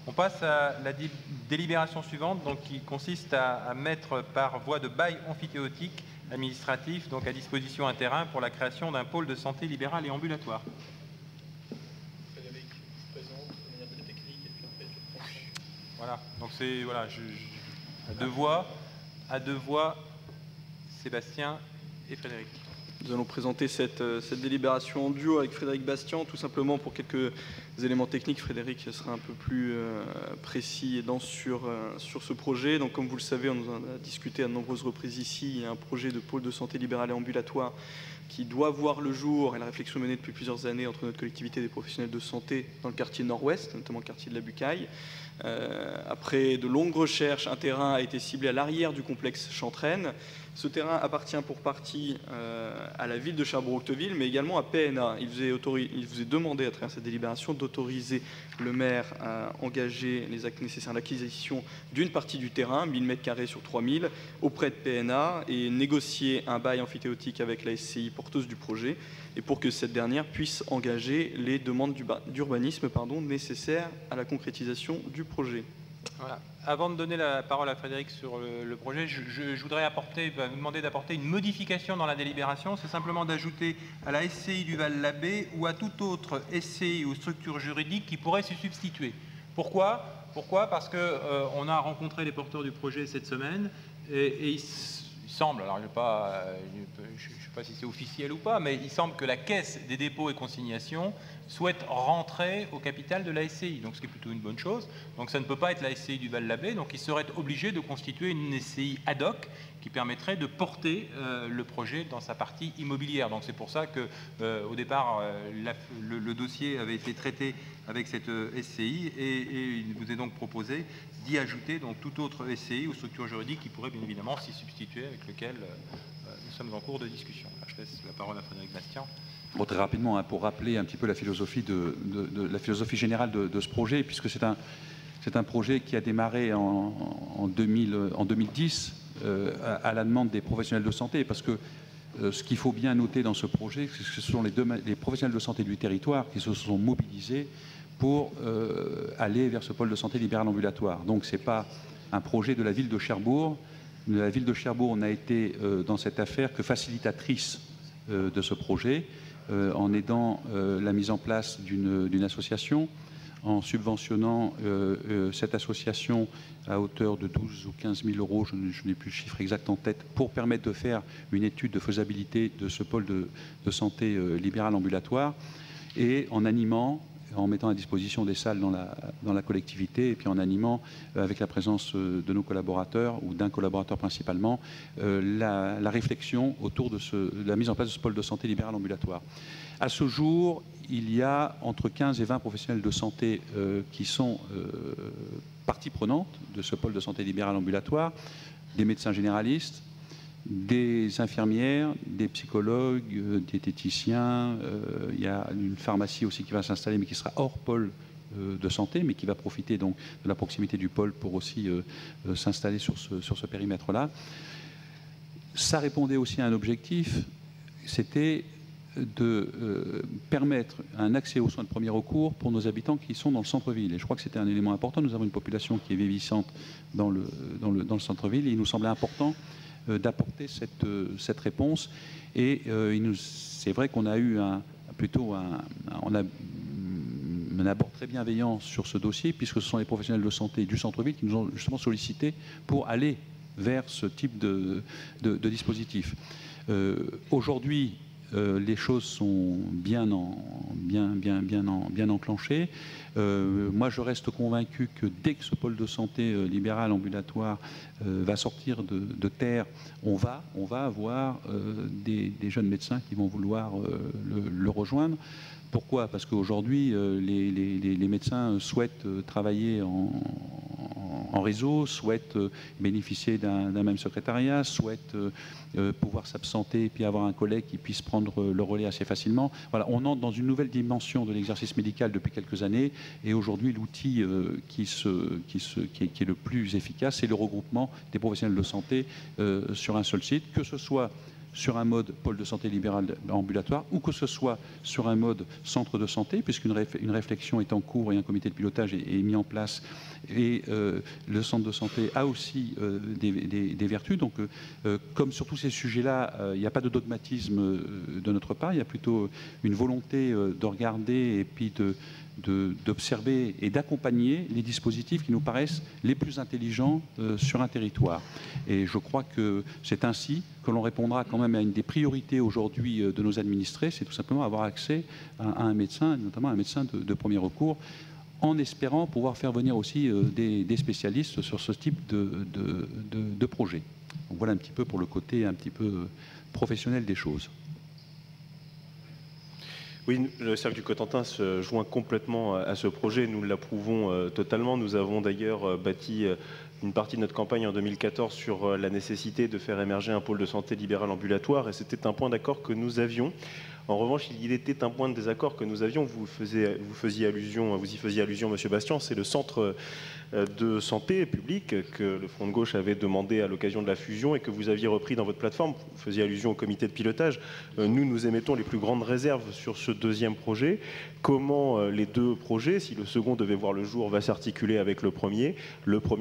On passe à la délibération suivante, donc, qui consiste à mettre par voie de bail emphytéotique administratif donc, à disposition un terrain pour la création d'un pôle de santé libéral et ambulatoire. Frédéric présente de manière très technique et puis après je prends. Voilà, donc c'est à deux voix, Sébastien et Frédéric. Nous allons présenter cette délibération en duo avec Frédéric Bastian, tout simplement pour quelques éléments techniques. Frédéric sera un peu plus précis et dense sur ce projet. Donc, comme vous le savez, on nous en a discuté à de nombreuses reprises ici. Il y a un projet de pôle de santé libéral et ambulatoire qui doit voir le jour, et la réflexion menée depuis plusieurs années entre notre collectivité et des professionnels de santé dans le quartier nord-ouest, notamment le quartier de la Bucaille. Après de longues recherches, un terrain a été ciblé à l'arrière du complexe Chantraine. Ce terrain appartient pour partie à la ville de Cherbourg-Octeville, mais également à PNA. Il vous est demandé, à travers cette délibération, d'autoriser le maire à engager les actes nécessaires à l'acquisition d'une partie du terrain, 1000 m² sur 3000, auprès de PNA, et négocier un bail emphytéotique avec la SCI porteuse du projet, et pour que cette dernière puisse engager les demandes d'urbanisme nécessaires à la concrétisation du projet. Voilà. Avant de donner la parole à Frédéric sur le projet, je voudrais vous demander d'apporter une modification dans la délibération. C'est simplement d'ajouter à la SCI du Val-l'Abbé ou à toute autre SCI ou structure juridique qui pourrait se substituer. Pourquoi? Parce qu'on a rencontré les porteurs du projet cette semaine et il semble, alors je ne sais pas si c'est officiel ou pas, mais il semble que la Caisse des dépôts et consignations souhaite rentrer au capital de la SCI, donc ce qui est plutôt une bonne chose. Donc ça ne peut pas être la SCI du Val-l'Abbé, donc il serait obligé de constituer une SCI ad hoc qui permettrait de porter le projet dans sa partie immobilière. Donc c'est pour ça que au départ le dossier avait été traité avec cette SCI et il vous est donc proposé d'y ajouter donc toute autre SCI ou structure juridique qui pourrait bien évidemment s'y substituer, avec lequel nous sommes en cours de discussion. Je laisse la parole à Frédéric Bastian. Bon, très rapidement, pour rappeler un petit peu la philosophie, la philosophie générale de ce projet, puisque c'est un projet qui a démarré en 2010 à la demande des professionnels de santé, parce que ce qu'il faut bien noter dans ce projet, c'est que ce sont les professionnels de santé du territoire qui se sont mobilisés pour aller vers ce pôle de santé libéral ambulatoire. Donc ce n'est pas un projet de la ville de Cherbourg. La ville de Cherbourg n'a été dans cette affaire que facilitatrice de ce projet, en aidant la mise en place d'une association, en subventionnant cette association à hauteur de 12 ou 15 000 euros, je n'ai plus le chiffre exact en tête, pour permettre de faire une étude de faisabilité de ce pôle de santé libéral ambulatoire, et en animant, en mettant à disposition des salles dans la collectivité, et puis en animant, avec la présence de nos collaborateurs, ou d'un collaborateur principalement, la réflexion autour de la mise en place de ce pôle de santé libéral ambulatoire. À ce jour, il y a entre 15 et 20 professionnels de santé qui sont partie prenante de ce pôle de santé libéral ambulatoire, des médecins généralistes, des infirmières, des psychologues, diététiciens. Il y a une pharmacie aussi qui va s'installer, mais qui sera hors pôle de santé, mais qui va profiter donc de la proximité du pôle pour aussi s'installer sur ce périmètre-là. Ça répondait aussi à un objectif, c'était de permettre un accès aux soins de premier recours pour nos habitants qui sont dans le centre-ville. Et je crois que c'était un élément important. Nous avons une population qui est vieillissante dans le centre-ville, et il nous semblait important d'apporter cette réponse. Et c'est vrai qu'on a eu un abord très bienveillant sur ce dossier, puisque ce sont les professionnels de santé du centre-ville qui nous ont justement sollicité pour aller vers ce type de dispositif. Aujourd'hui, les choses sont bien enclenchées. Moi, je reste convaincu que dès que ce pôle de santé libéral ambulatoire va sortir de terre, on va avoir des jeunes médecins qui vont vouloir le rejoindre. Pourquoi? Parce qu'aujourd'hui, les médecins souhaitent travailler en réseau, souhaitent bénéficier d'un même secrétariat, souhaitent pouvoir s'absenter et puis avoir un collègue qui puisse prendre le relais assez facilement. Voilà, on entre dans une nouvelle dimension de l'exercice médical depuis quelques années, et aujourd'hui l'outil qui est le plus efficace, c'est le regroupement des professionnels de santé sur un seul site, que ce soit sur un mode pôle de santé libéral ambulatoire ou que ce soit sur un mode centre de santé, puisqu'une réflexion est en cours et un comité de pilotage est mis en place. Et le centre de santé a aussi des vertus. Donc, comme sur tous ces sujets-là, il n'y a pas de dogmatisme de notre part, il y a plutôt une volonté de regarder et puis d'observer et d'accompagner les dispositifs qui nous paraissent les plus intelligents sur un territoire. Et je crois que c'est ainsi que l'on répondra quand même à une des priorités aujourd'hui de nos administrés, c'est tout simplement avoir accès à un médecin, notamment un médecin de premier recours, en espérant pouvoir faire venir aussi des spécialistes sur ce type de projet. Donc voilà un petit peu pour le côté un petit peu professionnel des choses. Oui, le Cercle du Cotentin se joint complètement à ce projet, nous l'approuvons totalement. Nous avons d'ailleurs bâti une partie de notre campagne en 2014 sur la nécessité de faire émerger un pôle de santé libéral ambulatoire, et c'était un point d'accord que nous avions. En revanche, il était un point de désaccord que nous avions, vous y faisiez allusion, Monsieur Bastian, c'est le centre de santé publique que le Front de gauche avait demandé à l'occasion de la fusion et que vous aviez repris dans votre plateforme. Vous faisiez allusion au comité de pilotage. Nous émettons les plus grandes réserves sur ce deuxième projet. Comment les deux projets, si le second devait voir le jour, va s'articuler avec le premier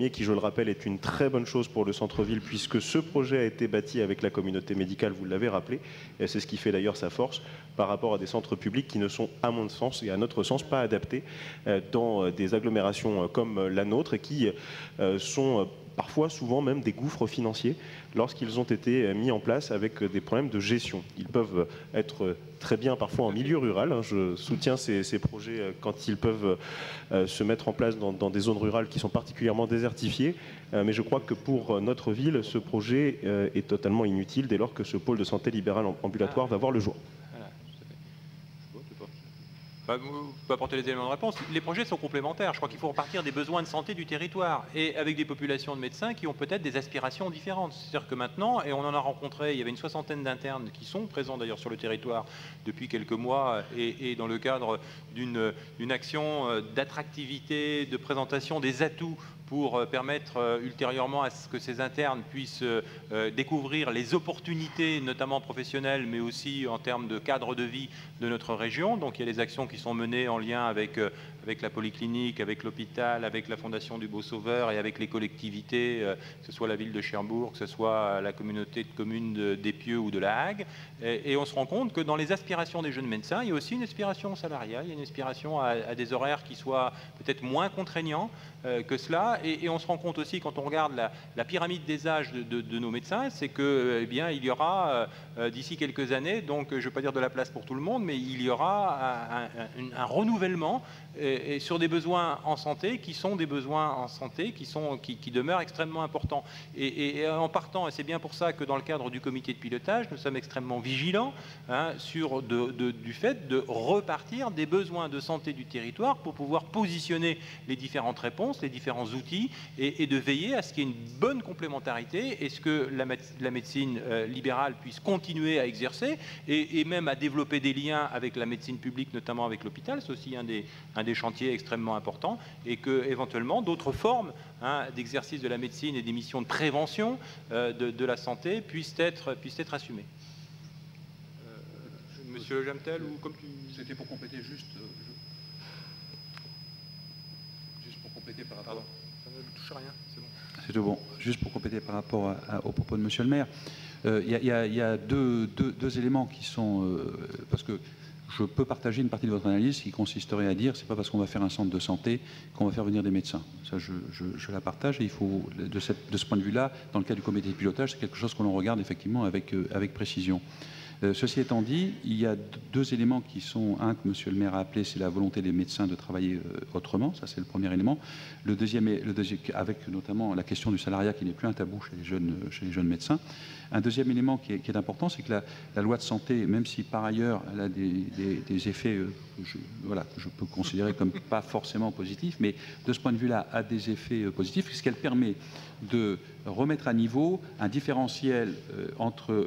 qui, je le rappelle, est une très bonne chose pour le centre-ville puisque ce projet a été bâti avec la communauté médicale, vous l'avez rappelé, et c'est ce qui fait d'ailleurs sa force par rapport à des centres publics qui ne sont, à mon sens et à notre sens, pas adaptés dans des agglomérations comme la nôtre et qui sont parfois, souvent même, des gouffres financiers lorsqu'ils ont été mis en place avec des problèmes de gestion. Ils peuvent être très bien parfois en milieu rural. Je soutiens ces projets quand ils peuvent se mettre en place dans des zones rurales qui sont particulièrement désertifiées. Mais je crois que pour notre ville, ce projet est totalement inutile dès lors que ce pôle de santé libéral ambulatoire va voir le jour. Vous pouvez apporter les éléments de réponse. Les projets sont complémentaires. Je crois qu'il faut repartir des besoins de santé du territoire et avec des populations de médecins qui ont peut-être des aspirations différentes. C'est-à-dire que maintenant, et on en a rencontré, il y avait une 60aine d'internes qui sont présents d'ailleurs sur le territoire depuis quelques mois et dans le cadre d'une action d'attractivité, de présentation des atouts pour permettre ultérieurement à ce que ces internes puissent découvrir les opportunités, notamment professionnelles, mais aussi en termes de cadre de vie de notre région. Donc il y a des actions qui sont menées en lien avec la polyclinique, avec l'hôpital, avec la Fondation du Beau Sauveur et avec les collectivités, que ce soit la ville de Cherbourg, que ce soit la communauté de communes d'Épieux ou de La Hague. Et on se rend compte que dans les aspirations des jeunes médecins, il y a aussi une aspiration salariale, il y a une aspiration à des horaires qui soient peut-être moins contraignants que cela. Et on se rend compte aussi, quand on regarde la pyramide des âges de nos médecins, c'est que, eh bien, il y aura d'ici quelques années, donc je ne vais pas dire de la place pour tout le monde, mais il y aura un renouvellement et sur des besoins en santé qui sont des besoins en santé qui demeurent extrêmement importants. Et en partant, et c'est bien pour ça que dans le cadre du comité de pilotage, nous sommes extrêmement vigilants sur du fait de repartir des besoins de santé du territoire pour pouvoir positionner les différentes réponses, les différents outils et de veiller à ce qu'il y ait une bonne complémentarité et ce que la médecine libérale puisse continuer à exercer et même à développer des liens avec la médecine publique, notamment avec l'hôpital. C'est aussi un des chantiers extrêmement importants et que éventuellement d'autres formes d'exercice de la médecine et des missions de prévention de la santé puissent être assumées. Monsieur Jamtel, ou comme tu... C'était pour compléter juste pour compléter par rapport... Ça ne touche à rien, c'est bon. C'est tout bon. Juste pour compléter par rapport au propos de Monsieur le maire, il y a deux éléments qui sont... parce que je peux partager une partie de votre analyse qui consisterait à dire c'est pas parce qu'on va faire un centre de santé qu'on va faire venir des médecins. Ça, je la partage et il faut, de ce point de vue-là, dans le cas du comité de pilotage, c'est quelque chose que l'on regarde effectivement avec précision. Ceci étant dit, il y a deux éléments qui sont, un que Monsieur le maire a appelé, c'est la volonté des médecins de travailler autrement, ça c'est le premier élément. Le deuxième, avec notamment la question du salariat qui n'est plus un tabou chez les jeunes médecins. Un deuxième élément qui est important, c'est que la loi de santé, même si par ailleurs elle a des effets que je peux considérer comme pas forcément positifs, mais de ce point de vue-là a des effets positifs, puisqu'elle permet de remettre à niveau un différentiel entre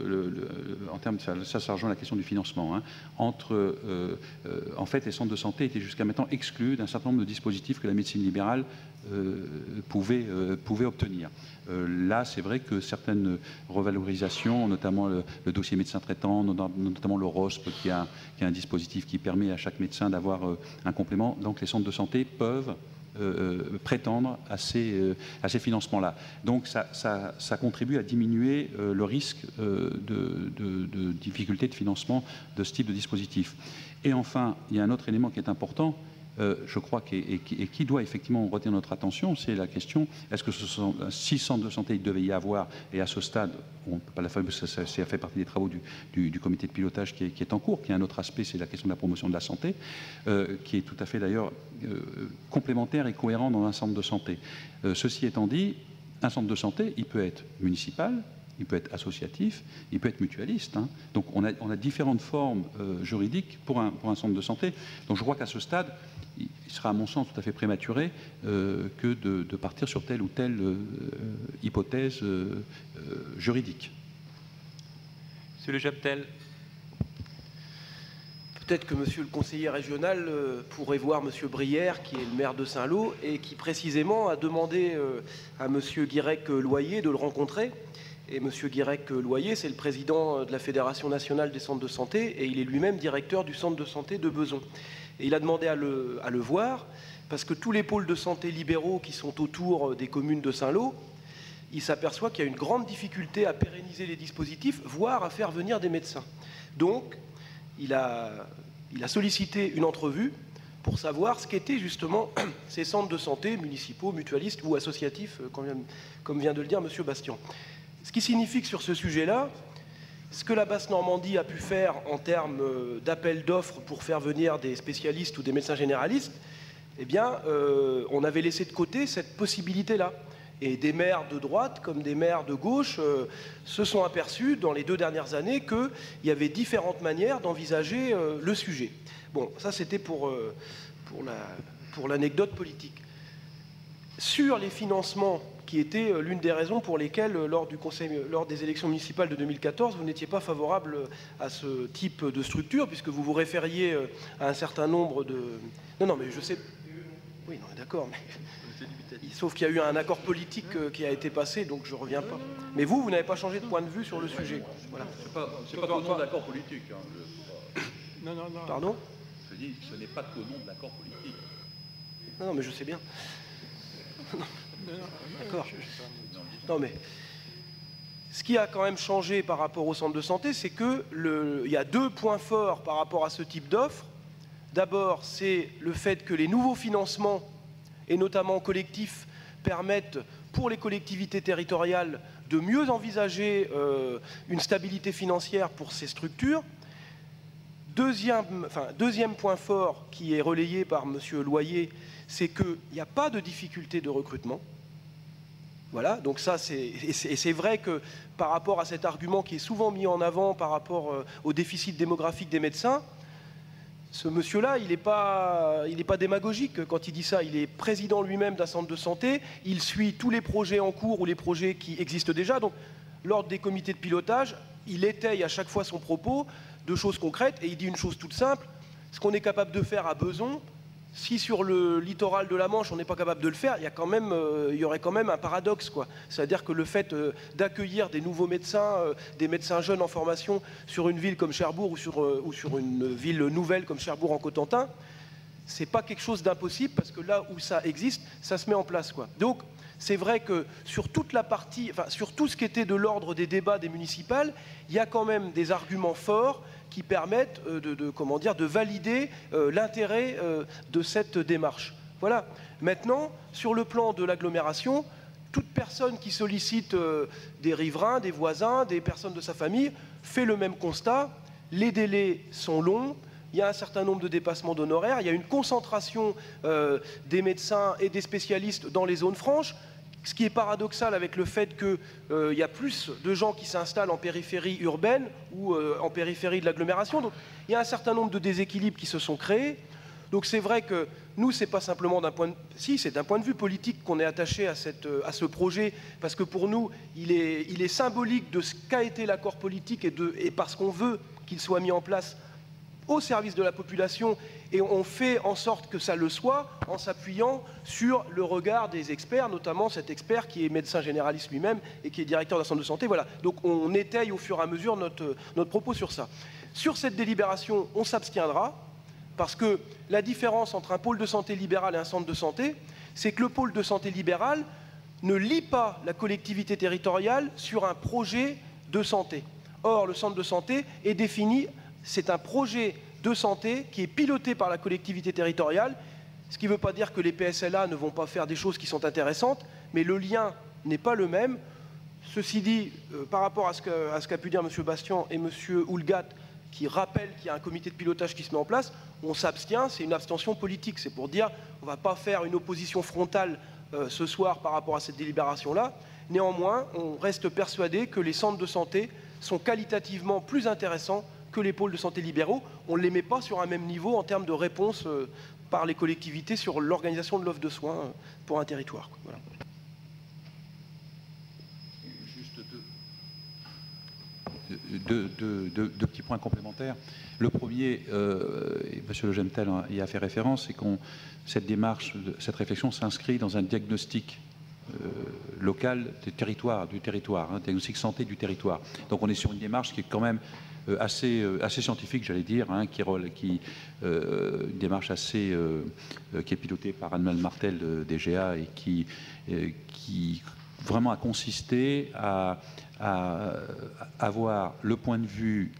en termes de ça rejoint la question du financement, hein, en fait, les centres de santé étaient jusqu'à maintenant exclus d'un certain nombre de dispositifs que la médecine libérale pouvait obtenir. Là, c'est vrai que certaines revalorisations, notamment le dossier médecin traitant, notamment le ROSP, qui a un dispositif qui permet à chaque médecin d'avoir un complément, donc les centres de santé peuvent prétendre à ces financements-là. Donc ça contribue à diminuer le risque de difficultés de financement de ce type de dispositif. Et enfin, il y a un autre élément qui est important, je crois, et qui doit effectivement retenir notre attention, c'est la question, est-ce que ce sont 6 centres de santé il devait y avoir, et à ce stade, on ne peut pas la faire, ça fait partie des travaux du comité de pilotage qui est en cours, qui est un autre aspect, c'est la question de la promotion de la santé, qui est tout à fait d'ailleurs complémentaire et cohérent dans un centre de santé. Ceci étant dit, un centre de santé, il peut être municipal, il peut être associatif, il peut être mutualiste, hein. Donc on a différentes formes juridiques pour un centre de santé. Donc je crois qu'à ce stade, il sera à mon sens tout à fait prématuré que de partir sur telle ou telle hypothèse juridique. Monsieur Le Chaptel. Peut-être que monsieur le conseiller régional pourrait voir monsieur Brière, qui est le maire de Saint-Lô, et qui précisément a demandé à monsieur Guirec-Loyer de le rencontrer. Et monsieur Guirec-Loyer, c'est le président de la Fédération nationale des centres de santé, et il est lui-même directeur du centre de santé de Beson. Et il a demandé à le voir, parce que tous les pôles de santé libéraux qui sont autour des communes de Saint-Lô, il s'aperçoit qu'il y a une grande difficulté à pérenniser les dispositifs, voire à faire venir des médecins. Donc, il a sollicité une entrevue pour savoir ce qu'étaient justement ces centres de santé municipaux, mutualistes ou associatifs, comme vient de le dire monsieur Bastian. Ce qui signifie que sur ce sujet-là, ce que la Basse-Normandie a pu faire en termes d'appel d'offres pour faire venir des spécialistes ou des médecins généralistes, eh bien, on avait laissé de côté cette possibilité-là. Et des maires de droite comme des maires de gauche se sont aperçus dans les 2 dernières années qu'il y avait différentes manières d'envisager le sujet. Bon, ça c'était pour l'anecdote politique. Sur les financements, qui était l'une des raisons pour lesquelles, lors des élections municipales de 2014, vous n'étiez pas favorable à ce type de structure, puisque vous vous référiez à un certain nombre de... Non, mais je sais... Oui, non, d'accord, mais... Sauf qu'il y a eu un accord politique qui a été passé, donc je ne reviens pas. Mais vous n'avez pas changé de point de vue sur le sujet. Voilà. C'est pas qu'au nom de l'accord politique. Hein, Non. Pardon ? Je dis que ce n'est pas qu'au nom de l'accord politique. Non, mais je sais bien. D'accord. Non, mais ce qui a quand même changé par rapport au centre de santé, c'est qu'il y a 2 points forts par rapport à ce type d'offre. D'abord, c'est le fait que les nouveaux financements, et notamment collectifs, permettent pour les collectivités territoriales de mieux envisager une stabilité financière pour ces structures. Deuxième point fort qui est relayé par M. Loyer, c'est qu'il n'y a pas de difficulté de recrutement. Voilà, donc ça, c'est vrai que par rapport à cet argument qui est souvent mis en avant par rapport au déficit démographique des médecins, ce monsieur-là, il n'est pas démagogique quand il dit ça. Il est président lui-même d'un centre de santé, il suit tous les projets en cours ou les projets qui existent déjà. Donc, lors des comités de pilotage, il étaye à chaque fois son propos de choses concrètes et il dit une chose toute simple. Ce qu'on est capable de faire à Beson, si sur le littoral de la Manche, on n'est pas capable de le faire, il y aurait quand même un paradoxe, quoi. C'est-à-dire que le fait d'accueillir des nouveaux médecins, des médecins jeunes en formation sur une ville comme Cherbourg ou sur une ville nouvelle comme Cherbourg en Cotentin, c'est pas quelque chose d'impossible parce que là où ça existe, ça se met en place, quoi. Donc, c'est vrai que sur toute la partie, sur tout ce qui était de l'ordre des débats des municipales, il y a quand même des arguments forts qui permettent de valider l'intérêt de cette démarche. Voilà. Maintenant, sur le plan de l'agglomération, toute personne qui sollicite des riverains, des voisins, des personnes de sa famille, fait le même constat. Les délais sont longs, il y a un certain nombre de dépassements d'honoraires, il y a une concentration des médecins et des spécialistes dans les zones franches, ce qui est paradoxal avec le fait qu'il y a plus de gens qui s'installent en périphérie urbaine ou en périphérie de l'agglomération. Donc il y a un certain nombre de déséquilibres qui se sont créés. Donc c'est vrai que nous, c'est pas simplement d'un point de... Si, c'est d'un point de vue politique qu'on est attaché à ce projet, parce que pour nous, il est symbolique de ce qu'a été l'accord politique et parce qu'on veut qu'il soit mis en place au service de la population, et on fait en sorte que ça le soit en s'appuyant sur le regard des experts, notamment cet expert qui est médecin généraliste lui-même et qui est directeur d'un centre de santé. Voilà. Donc on étaye au fur et à mesure notre propos sur ça. Sur cette délibération, on s'abstiendra, parce que la différence entre un pôle de santé libéral et un centre de santé, c'est que le pôle de santé libéral ne lie pas la collectivité territoriale sur un projet de santé. Or, le centre de santé est défini, c'est un projet de santé qui est piloté par la collectivité territoriale, ce qui ne veut pas dire que les PSLA ne vont pas faire des choses qui sont intéressantes, mais le lien n'est pas le même. Ceci dit, par rapport à ce qu'a pu dire M. Bastian et M. Houlgat, qui rappellent qu'il y a un comité de pilotage qui se met en place, on s'abstient, c'est une abstention politique. C'est pour dire on ne va pas faire une opposition frontale ce soir par rapport à cette délibération-là. Néanmoins, on reste persuadé que les centres de santé sont qualitativement plus intéressants que les pôles de santé libéraux. On ne les met pas sur un même niveau en termes de réponse par les collectivités sur l'organisation de l'offre de soins pour un territoire. Voilà. Juste deux petits points complémentaires. Le premier, et M. Le Gentel y a fait référence, c'est que cette démarche, cette réflexion s'inscrit dans un diagnostic local du territoire, un diagnostic santé du territoire. Donc on est sur une démarche qui est quand même assez scientifique, j'allais dire, une démarche qui est pilotée par Anne-Marie Martel DGA et qui vraiment a consisté à avoir le point de vue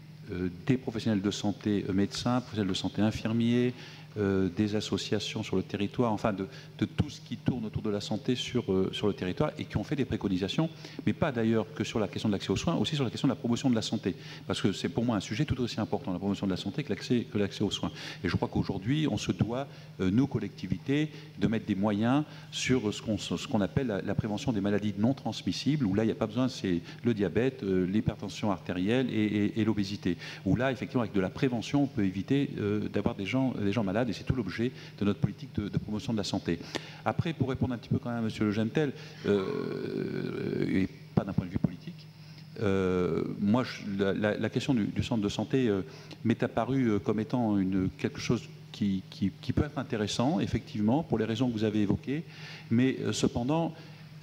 des professionnels de santé médecins, professionnels de santé infirmiers, des associations sur le territoire, enfin de tout ce qui tourne autour de la santé sur le territoire et qui ont fait des préconisations, mais pas d'ailleurs que sur la question de l'accès aux soins, aussi sur la question de la promotion de la santé. Parce que c'est pour moi un sujet tout aussi important, la promotion de la santé, que l'accès aux soins. Et je crois qu'aujourd'hui, on se doit, nous, collectivités, de mettre des moyens sur ce qu'on appelle la prévention des maladies non transmissibles, où là, il n'y a pas besoin, c'est le diabète, l'hypertension artérielle et l'obésité. Où là, effectivement, avec de la prévention, on peut éviter d'avoir des gens malades. Et c'est tout l'objet de notre politique de promotion de la santé. Après, pour répondre un petit peu quand même à M. Le Gentel, et pas d'un point de vue politique, moi, la question du centre de santé m'est apparue comme étant quelque chose qui peut être intéressant, effectivement, pour les raisons que vous avez évoquées, mais cependant,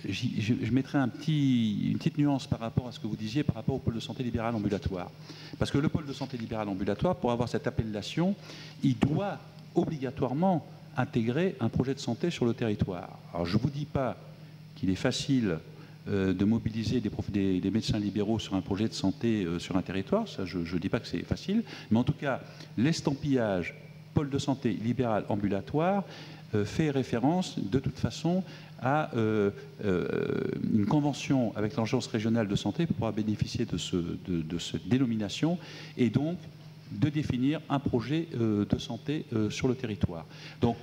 je mettrais une petite nuance par rapport à ce que vous disiez, par rapport au pôle de santé libéral ambulatoire. Parce que le pôle de santé libéral ambulatoire, pour avoir cette appellation, il doit obligatoirement intégrer un projet de santé sur le territoire. Alors je ne vous dis pas qu'il est facile de mobiliser des médecins libéraux sur un projet de santé sur un territoire, ça je ne dis pas que c'est facile, mais en tout cas l'estampillage pôle de santé libéral ambulatoire fait référence de toute façon à une convention avec l'agence régionale de santé pour pouvoir bénéficier de cette dénomination et donc de définir un projet de santé sur le territoire. Donc,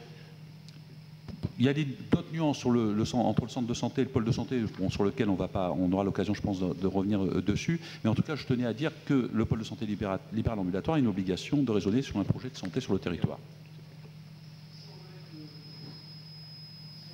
il y a d'autres nuances entre le centre de santé et le pôle de santé, sur lequel on aura l'occasion, je pense, de revenir dessus. Mais en tout cas, je tenais à dire que le pôle de santé libéral ambulatoire a une obligation de raisonner sur un projet de santé sur le territoire.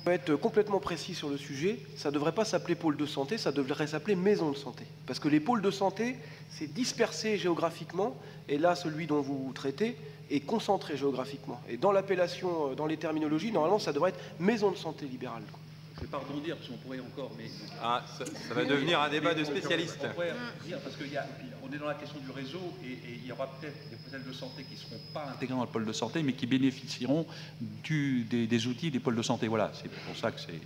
Pour être complètement précis sur le sujet, ça ne devrait pas s'appeler pôle de santé, ça devrait s'appeler maison de santé. Parce que les pôles de santé, c'est dispersé géographiquement, et là, celui dont vous traitez est concentré géographiquement. Et dans l'appellation, dans les terminologies, normalement, ça devrait être maison de santé libérale. Je ne vais pas rebondir, parce qu'on pourrait encore... Mais... Ah, ça va devenir un débat de spécialistes. On pourrait dire, parce qu'on est dans la question du réseau, et il y aura peut-être des professionnels de santé qui ne seront pas intégrés dans le pôle de santé, mais qui bénéficieront des outils des pôles de santé. Voilà, c'est pour ça que c'est...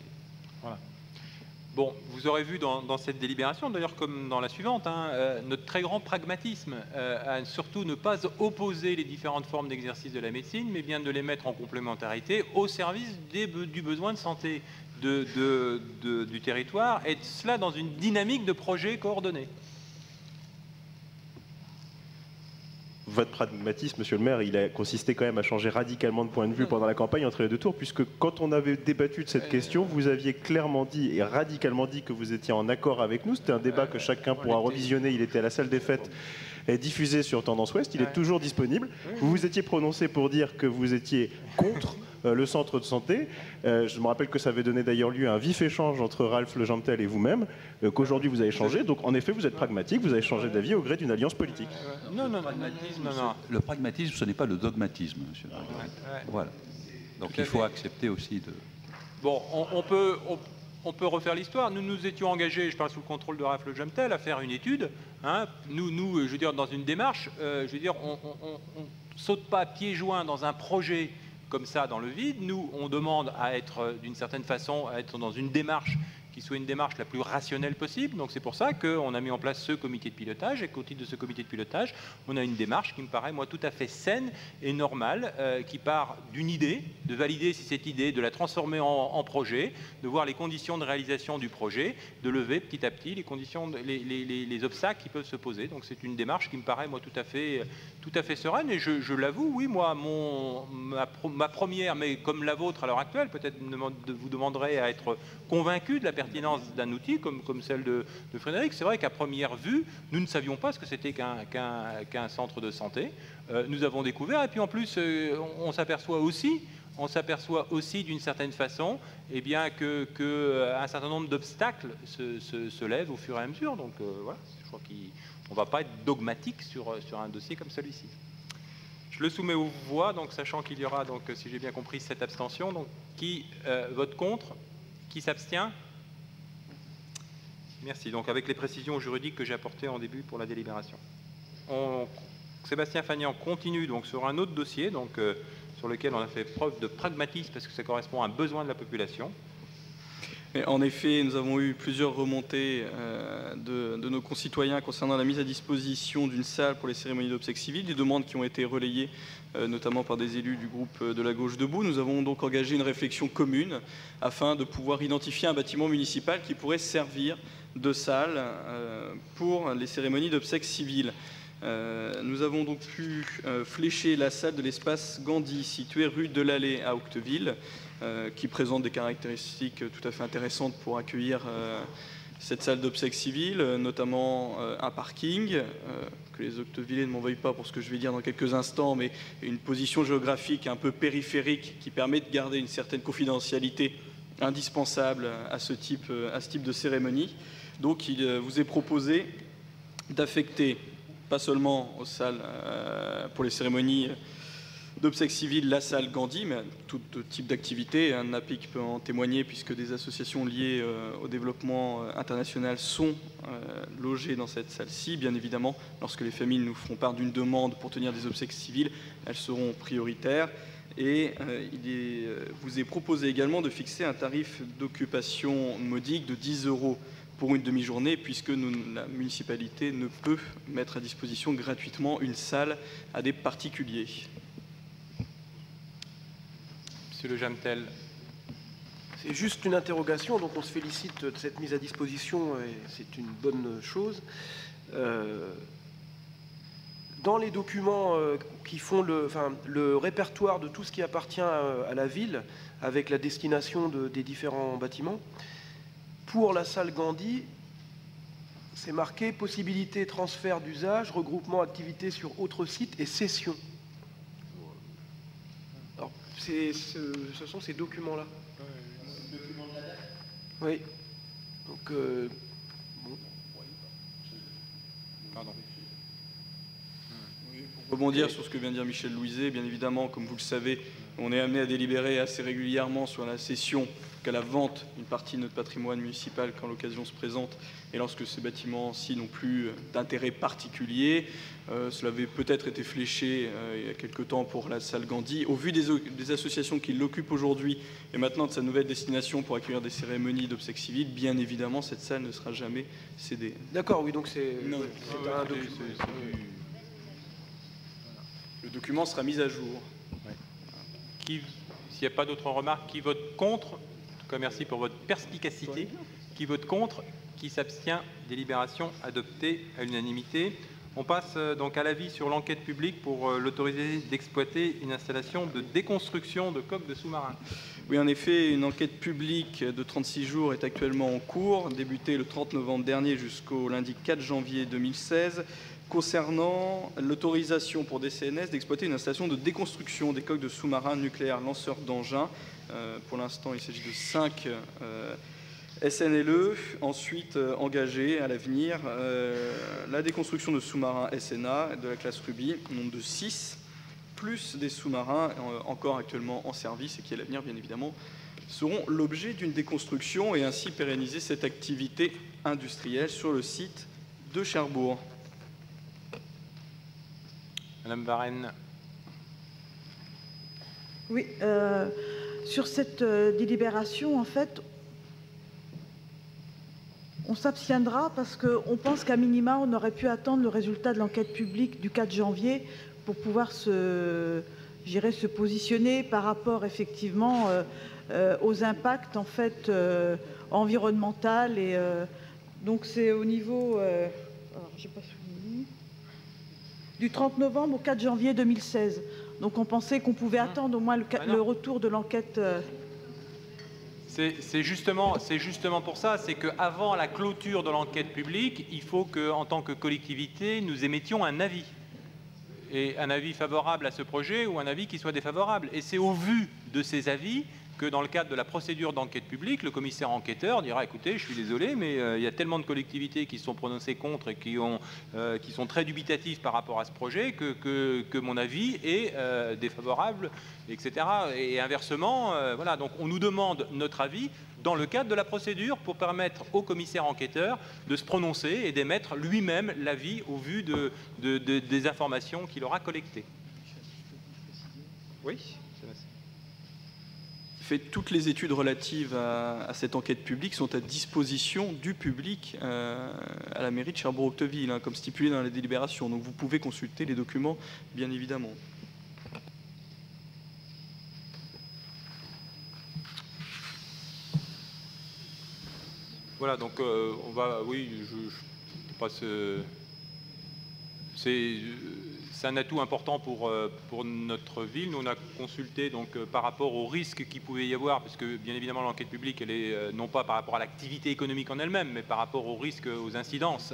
Voilà. Bon, vous aurez vu dans cette délibération, d'ailleurs comme dans la suivante, notre très grand pragmatisme à surtout ne pas opposer les différentes formes d'exercice de la médecine, mais bien de les mettre en complémentarité au service du besoin de santé du territoire, et cela dans une dynamique de projet coordonné. votre pragmatisme, monsieur le maire, il a consisté quand même à changer radicalement de point de vue pendant la campagne entre les deux tours, puisque quand on avait débattu de cette question, vous aviez clairement dit et radicalement dit que vous étiez en accord avec nous. C'était un débat que chacun pourra revisionner. Il était à la salle des fêtes et diffusé sur Tendance Ouest. Il est toujours disponible. Vous vous étiez prononcé pour dire que vous étiez contre le centre de santé. Je me rappelle que ça avait donné d'ailleurs lieu à un vif échange entre Ralph Legentel et vous-même, qu'aujourd'hui vous avez changé. Donc en effet, vous êtes pragmatique, vous avez changé d'avis au gré d'une alliance politique. Non. Le pragmatisme, ce n'est pas le dogmatisme, monsieur. Voilà. Donc il faut accepter aussi de... Bon, on peut refaire l'histoire. Nous nous étions engagés, je parle sous le contrôle de Ralph Legentel, à faire une étude. Hein. Nous, je veux dire, dans une démarche, je veux dire, on saute pas pieds joints dans un projet comme ça dans le vide. Nous, on demande à être, d'une certaine façon, à être dans une démarche qui soit une démarche la plus rationnelle possible. Donc c'est pour ça qu'on a mis en place ce comité de pilotage et qu'au titre de ce comité de pilotage, on a une démarche qui me paraît, moi, tout à fait saine et normale, qui part d'une idée, de valider si cette idée, de la transformer en projet, de voir les conditions de réalisation du projet, de lever petit à petit les conditions, les obstacles qui peuvent se poser. Donc c'est une démarche qui me paraît, moi, tout à fait sereine. Et je l'avoue, oui, moi, ma première, mais comme la vôtre à l'heure actuelle, peut-être vous demanderez à être convaincu de la pertinence d'un outil comme celle de Frédéric. C'est vrai qu'à première vue, nous ne savions pas ce que c'était qu'un centre de santé. Nous avons découvert, et puis en plus, on s'aperçoit aussi d'une certaine façon eh bien, qu'un certain nombre d'obstacles se lèvent au fur et à mesure. Donc voilà, je crois qu'on ne va pas être dogmatique sur un dossier comme celui-ci. Je le soumets aux voix, donc sachant qu'il y aura, donc, si j'ai bien compris, 7 abstentions. Donc, qui vote contre? Qui s'abstient? Merci. Donc, avec les précisions juridiques que j'ai apportées en début pour la délibération. Sébastien Fagnan continue donc sur un autre dossier, donc, sur lequel on a fait preuve de pragmatisme parce que ça correspond à un besoin de la population. Et en effet, nous avons eu plusieurs remontées de nos concitoyens concernant la mise à disposition d'une salle pour les cérémonies d'obsèques civiles, des demandes qui ont été relayées notamment par des élus du groupe de la Gauche Debout. Nous avons donc engagé une réflexion commune afin de pouvoir identifier un bâtiment municipal qui pourrait servir de salle pour les cérémonies d'obsèques civiles. Nous avons donc pu flécher la salle de l'espace Gandhi, située rue de l'Allée à Octeville, qui présente des caractéristiques tout à fait intéressantes pour accueillir cette salle d'obsèques civiles, notamment un parking, que les Octevillais ne m'en veuillent pas pour ce que je vais dire dans quelques instants, mais une position géographique un peu périphérique qui permet de garder une certaine confidentialité indispensable à ce type de cérémonie. Donc il vous est proposé d'affecter pas seulement aux salles pour les cérémonies d'obsèques civiles, la salle Gandhi, mais tout type d'activité. Un NAPIC peut en témoigner puisque des associations liées au développement international sont logées dans cette salle-ci. Bien évidemment, lorsque les familles nous feront part d'une demande pour tenir des obsèques civiles, elles seront prioritaires. Et vous est proposé également de fixer un tarif d'occupation modique de 10 € pour une demi-journée, puisque la municipalité ne peut mettre à disposition gratuitement une salle à des particuliers. Monsieur Le Jamtel. C'est juste une interrogation, donc on se félicite de cette mise à disposition et c'est une bonne chose. Dans les documents qui font le répertoire de tout ce qui appartient à la ville, avec la destination des différents bâtiments, pour la salle Gandhi, c'est marqué possibilité, transfert d'usage, regroupement, activité sur autres sites et cession. Alors, ce sont ces documents-là. Oui. Donc, bon. Pardon. Pour rebondir sur ce que vient de dire Michel Louiset, bien évidemment, comme vous le savez, on est amené à délibérer assez régulièrement sur la cession qu'à la vente d'une partie de notre patrimoine municipal quand l'occasion se présente et lorsque ces bâtiments-ci n'ont plus d'intérêt particulier. Cela avait peut-être été fléché il y a quelque temps pour la salle Gandhi. Au vu des associations qui l'occupent aujourd'hui et maintenant de sa nouvelle destination pour accueillir des cérémonies d'obsèques civiles, bien évidemment, cette salle ne sera jamais cédée. D'accord, oui, donc c'est un document. Le document sera mis à jour. S'il n'y a pas d'autres remarques, qui vote contre? En tout cas, merci pour votre perspicacité. Qui vote contre? Qui s'abstient? Délibération adoptée à l'unanimité. On passe donc à l'avis sur l'enquête publique pour l'autoriser d'exploiter une installation de déconstruction de coques de sous-marins. Oui, en effet, une enquête publique de 36 jours est actuellement en cours, débutée le 30 novembre dernier jusqu'au lundi 4 janvier 2016, concernant l'autorisation pour DCNS d'exploiter une installation de déconstruction des coques de sous-marins nucléaires lanceurs d'engins. Pour l'instant, il s'agit de 5 SNLE, ensuite engagés à l'avenir. La déconstruction de sous-marins SNA de la classe Ruby, nombre de 6, plus des sous-marins encore actuellement en service et qui, à l'avenir, bien évidemment, seront l'objet d'une déconstruction et ainsi pérenniser cette activité industrielle sur le site de Cherbourg. Madame Varenne. Oui, sur cette délibération, en fait, on s'abstiendra parce qu'on pense qu'à minima, on aurait pu attendre le résultat de l'enquête publique du 4 janvier pour pouvoir se positionner par rapport effectivement aux impacts en fait environnemental et donc c'est au niveau j'ai pas souligné, du 30 novembre au 4 janvier 2016. Donc on pensait qu'on pouvait attendre au moins le retour de l'enquête. C'est justement pour ça, c'est qu'avant la clôture de l'enquête publique, il faut qu'en tant que collectivité, nous émettions un avis. Et un avis favorable à ce projet ou un avis qui soit défavorable. Et c'est au vu de ces avis que dans le cadre de la procédure d'enquête publique, le commissaire enquêteur dira « Écoutez, je suis désolé, mais il y a tellement de collectivités qui se sont prononcées contre et qui sont très dubitatifs par rapport à ce projet que mon avis est défavorable, etc. » Et inversement, voilà, donc on nous demande notre avis dans le cadre de la procédure pour permettre au commissaire enquêteur de se prononcer et d'émettre lui-même l'avis au vu des informations qu'il aura collectées. Oui. Toutes les études relatives à cette enquête publique sont à disposition du public à la mairie de Cherbourg-Octeville, comme stipulé dans la délibération. Donc vous pouvez consulter les documents, bien évidemment. Voilà, donc on va, oui, je passe. C'est un atout important pour notre ville. Nous, on a consulté donc, par rapport aux risques qu'il pouvait y avoir, parce que bien évidemment l'enquête publique, elle est non pas par rapport à l'activité économique en elle-même, mais par rapport aux risques, aux incidences.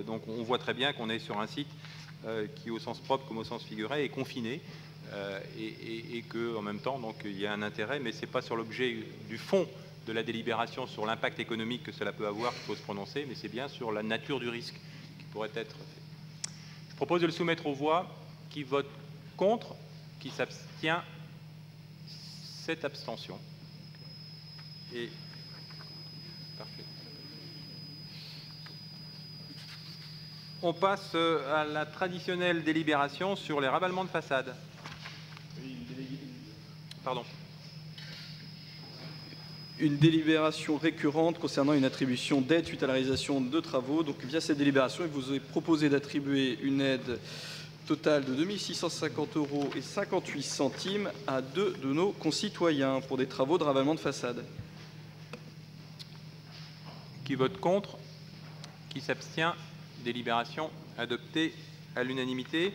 Donc on voit très bien qu'on est sur un site qui, au sens propre comme au sens figuré, est confiné. Et qu'en même temps, donc, il y a un intérêt, mais ce n'est pas sur l'objet du fond de la délibération sur l'impact économique que cela peut avoir qu'il faut se prononcer, mais c'est bien sur la nature du risque qui pourrait être fait. Je propose de le soumettre aux voix. Qui vote contre, qui s'abstient, 7 abstentions. Et parfait. On passe à la traditionnelle délibération sur les ravallements de façade. Pardon. Une délibération récurrente concernant une attribution d'aide suite à la réalisation de travaux. Donc via cette délibération, il vous est proposé d'attribuer une aide totale de 2 650 € et 58 centimes à 2 de nos concitoyens pour des travaux de ravalement de façade. Qui vote contre? Qui s'abstient? Délibération adoptée à l'unanimité.